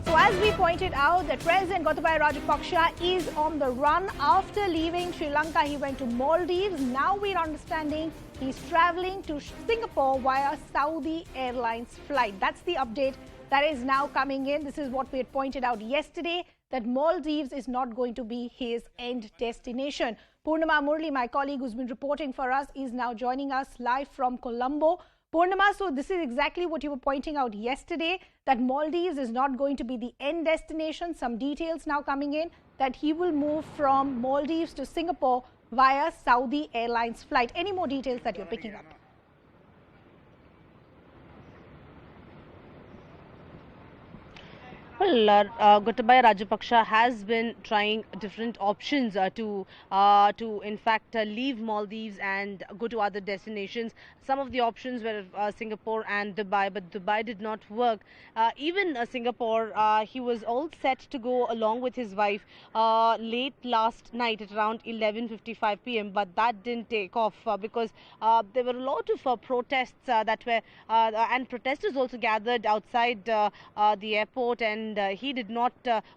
So as we pointed out, that President Gotabaya Rajapaksa is on the run. After leaving Sri Lanka, he went to Maldives. Now we're understanding he's traveling to Singapore via Saudi Airlines flight. That's the update that is now coming in. This is what we had pointed out yesterday, that Maldives is not going to be his end destination. Purnima Murli, my colleague who's been reporting for us, is now joining us live from Colombo. Purnima, so this is exactly what you were pointing out yesterday, that Maldives is not going to be the end destination. Some details now coming in that he will move from Maldives to Singapore via Saudi Airlines flight. Any more details that you're picking up? Well, Gotabaya Rajapaksa has been trying different options to in fact leave Maldives and go to other destinations. Some of the options were Singapore and Dubai, but Dubai did not work. Even Singapore, he was all set to go along with his wife late last night at around 11:55 p.m. But that didn't take off because there were a lot of protests that were and protesters also gathered outside the airport, and he did not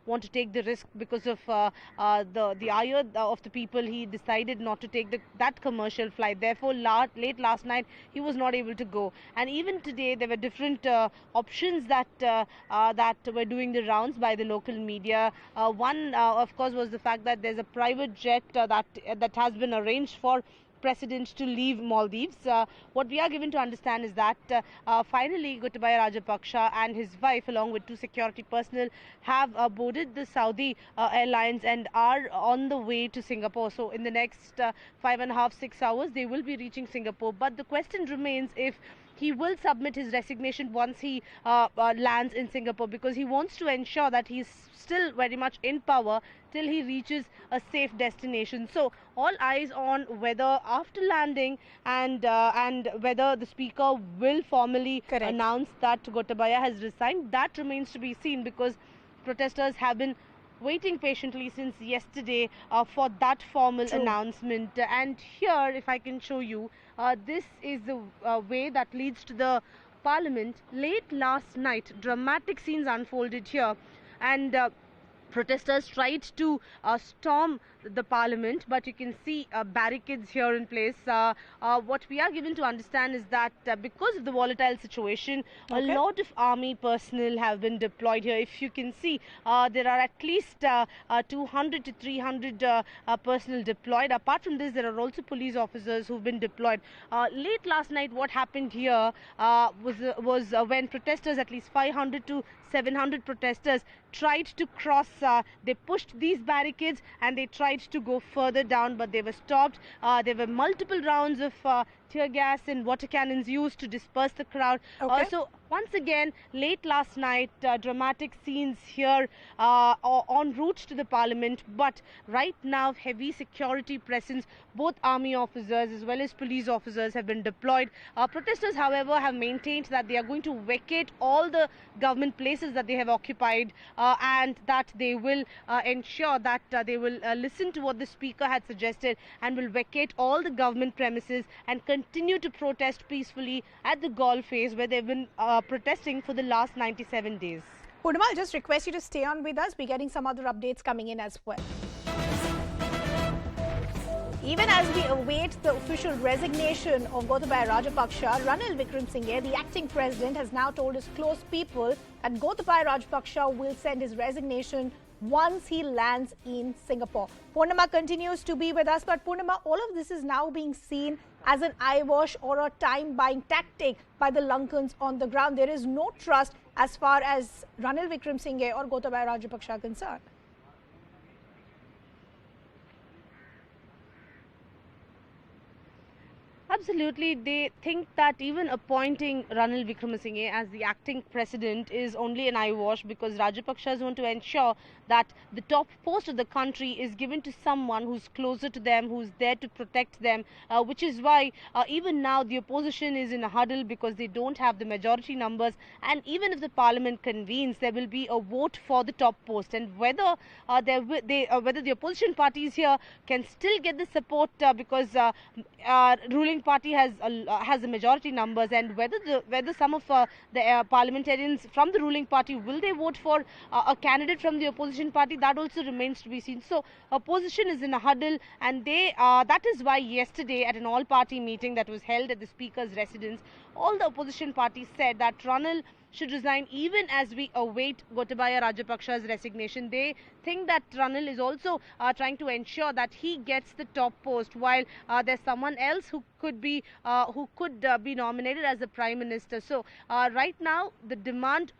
want to take the risk because of the ire of the people. He decided not to take that commercial flight. Therefore, late last night he was not able to go. And even today there were different options that were doing the rounds by the local media. One, of course, was the fact that there's a private jet that has been arranged for President to leave Maldives. What we are given to understand is that finally Gotabaya Rajapaksa and his wife, along with two security personnel, have boarded the Saudi Airlines and are on the way to Singapore. So in the next 5.5 to 6 hours they will be reaching Singapore. But the question remains if he will submit his resignation once he lands in Singapore, because he wants to ensure that he's still very much in power till he reaches a safe destination. So all eyes on whether after landing and whether the speaker will formally announce that Gotabaya has resigned. That remains to be seen, because protesters have been waiting patiently since yesterday for that formal announcement. And here, if I can show you, this is the way that leads to the Parliament. Late last night, dramatic scenes unfolded here, and protesters tried to storm the Parliament, but you can see barricades here in place. What we are given to understand is that because of the volatile situation, a lot of army personnel have been deployed here. If you can see, there are at least 200 to 300 personnel deployed. Apart from this, there are also police officers who've been deployed. Late last night, what happened here was when protesters, at least 500 to 700 protesters, tried to cross. They pushed these barricades and they tried to go further down, but they were stopped. There were multiple rounds of tear gas and water cannons used to disperse the crowd. So once again, late last night, dramatic scenes here en route to the Parliament. But right now, heavy security presence, both army officers as well as police officers have been deployed. Protesters, however, have maintained that they are going to vacate all the government places that they have occupied, and that they will ensure that they will listen to what the speaker had suggested and will vacate all the government premises and continue to protest peacefully at the golf face, where they've been protesting for the last 97 days. Purnima, I'll just request you to stay on with us. We're getting some other updates coming in as well. Even as we await the official resignation of Gotabaya Rajapaksa, Ranil Wickremesinghe, the acting president, has now told his close people that Gotabaya Rajapaksa will send his resignation once he lands in Singapore. Purnima continues to be with us, but Purnima, all of this is now being seen as an eyewash or a time-buying tactic by the Lankans on the ground. There is no trust as far as Ranil Wickremesinghe or Gotabaya Rajapaksa are concerned. Absolutely. They think that even appointing Ranil Wickremesinghe as the acting president is only an eyewash, because Rajapaksas want to ensure that the top post of the country is given to someone who's closer to them, who's there to protect them, which is why even now the opposition is in a huddle, because they don't have the majority numbers. And even if the Parliament convenes, there will be a vote for the top post, and whether whether the opposition parties here can still get the support, because ruling party has the majority numbers, and whether some of the parliamentarians from the ruling party will they vote for a candidate from the opposition party, that also remains to be seen. So opposition is in a huddle, and that is why yesterday at an all-party meeting that was held at the Speaker's residence, all the opposition parties said that Ranil should resign even as we await Gotabaya Rajapaksa's resignation. They think that Ranil is also trying to ensure that he gets the top post, while there's someone else who could be nominated as the Prime Minister. So right now the demand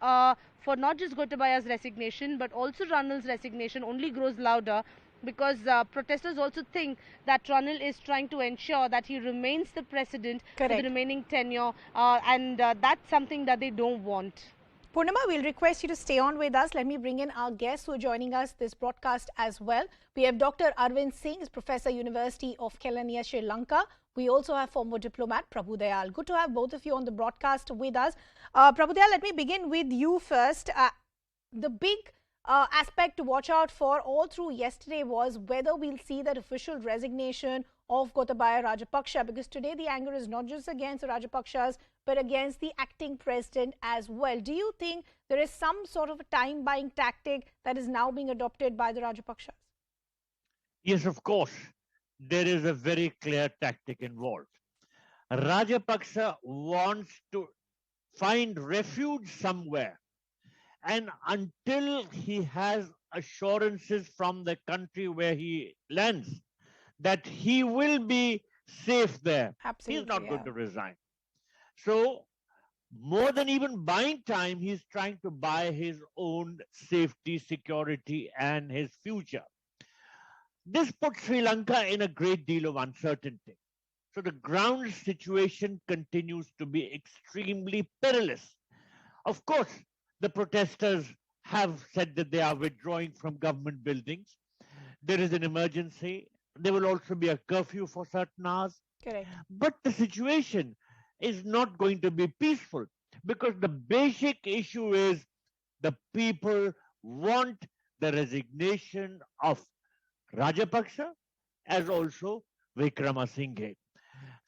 for not just Gotabaya's resignation but also Ranil's resignation only grows louder, because protesters also think that Ranil is trying to ensure that he remains the president for the remaining tenure, and that's something that they don't want. Purnima, we'll request you to stay on with us. Let me bring in our guests who are joining us this broadcast as well. We have Dr. Arvind Singh, Professor, University of Kelaniya, Sri Lanka. We also have former diplomat Prabhu Dayal. Good to have both of you on the broadcast with us. Prabhu Dayal, let me begin with you first. The big aspect to watch out for all through yesterday was whether we'll see that official resignation of Gotabaya Rajapaksa, because today the anger is not just against the Rajapaksas but against the acting president as well. Do you think there is some sort of a time-buying tactic that is now being adopted by the Rajapaksas? Yes, of course. There is a very clear tactic involved. Rajapaksa wants to find refuge somewhere, and until he has assurances from the country where he lands that he will be safe there, he's not going to resign. So more than even buying time, he's trying to buy his own safety, security, and his future. This puts Sri Lanka in a great deal of uncertainty. So the ground situation continues to be extremely perilous. Of course, the protesters have said that they are withdrawing from government buildings. There is an emergency. There will also be a curfew for certain hours. Correct. But the situation is not going to be peaceful, because the basic issue is the people want the resignation of Rajapaksa as also Wickramasinghe.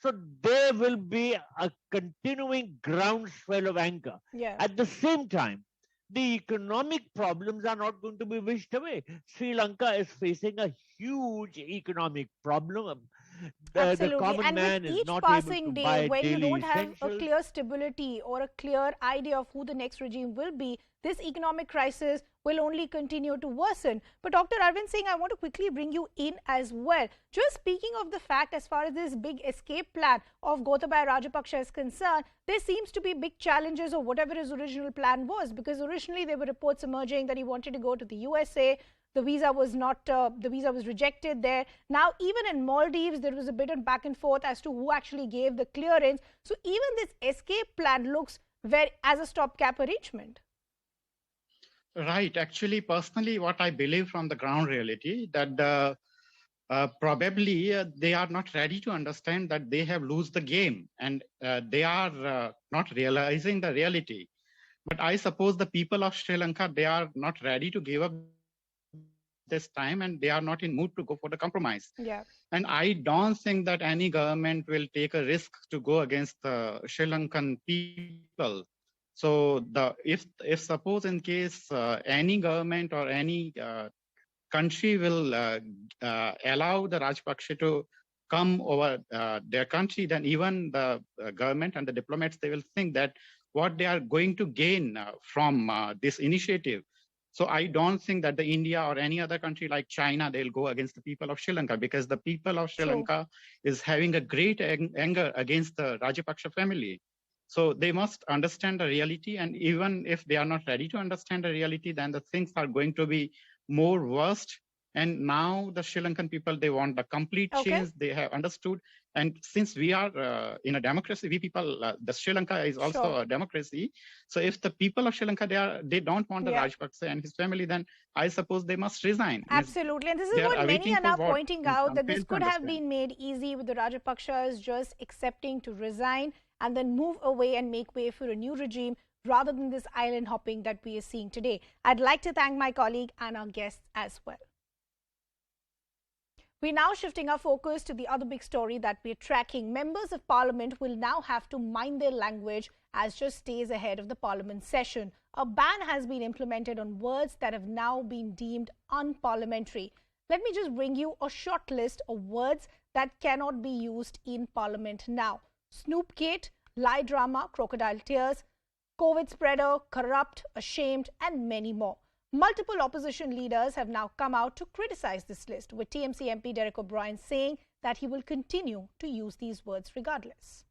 So there will be a continuing groundswell of anger. At the same time, the economic problems are not going to be wished away. Sri Lanka is facing a huge economic problem. The common man is not able to buy when you daily don't have essentials. a clear stability or a clear idea of who the next regime will be, this economic crisis will only continue to worsen. But Dr. Arvind Singh, I want to quickly bring you in as well. Just speaking of the fact, as far as this big escape plan of Gotabaya Rajapaksa is concerned, there seems to be big challenges of whatever his original plan was, because originally there were reports emerging that he wanted to go to the USA. The visa was rejected there. Now, even in Maldives, there was a bit of back and forth as to who actually gave the clearance. So even this escape plan looks as a stopgap arrangement. Right. Actually, personally, what I believe from the ground reality, that probably they are not ready to understand that they have lost the game, and they are not realizing the reality. But I suppose the people of Sri Lanka, they are not ready to give up this time, and they are not in mood to go for the compromise. And I don't think that any government will take a risk to go against the Sri Lankan people. So if suppose in case any government or any country will allow the Rajapaksa to come over their country, then even the government and the diplomats, they will think that what they are going to gain from this initiative. So I don't think that the India or any other country like China, they'll go against the people of Sri Lanka, because the people of Sri Lanka is having a great anger against the Rajapaksa family. So they must understand the reality, and even if they are not ready to understand the reality, then the things are going to be more worst. And now the Sri Lankan people, they want a complete change. They have understood. And since we are in a democracy, we people, the Sri Lanka is also a democracy. So if the people of Sri Lanka, they don't want the Rajapaksa and his family, then I suppose they must resign. Absolutely. And this is what many are now pointing out, that this could have been made easy with the Rajapaksas just accepting to resign and then move away and make way for a new regime, rather than this island hopping that we are seeing today. I'd like to thank my colleague and our guests as well. We're now shifting our focus to the other big story that we're tracking. Members of Parliament will now have to mind their language as just days ahead of the Parliament session. A ban has been implemented on words that have now been deemed unparliamentary. Let me just bring you a short list of words that cannot be used in Parliament now. Snoopgate, lie drama, crocodile tears, COVID spreader, corrupt, ashamed, and many more. Multiple opposition leaders have now come out to criticize this list, with TMC MP Derek O'Brien saying that he will continue to use these words regardless.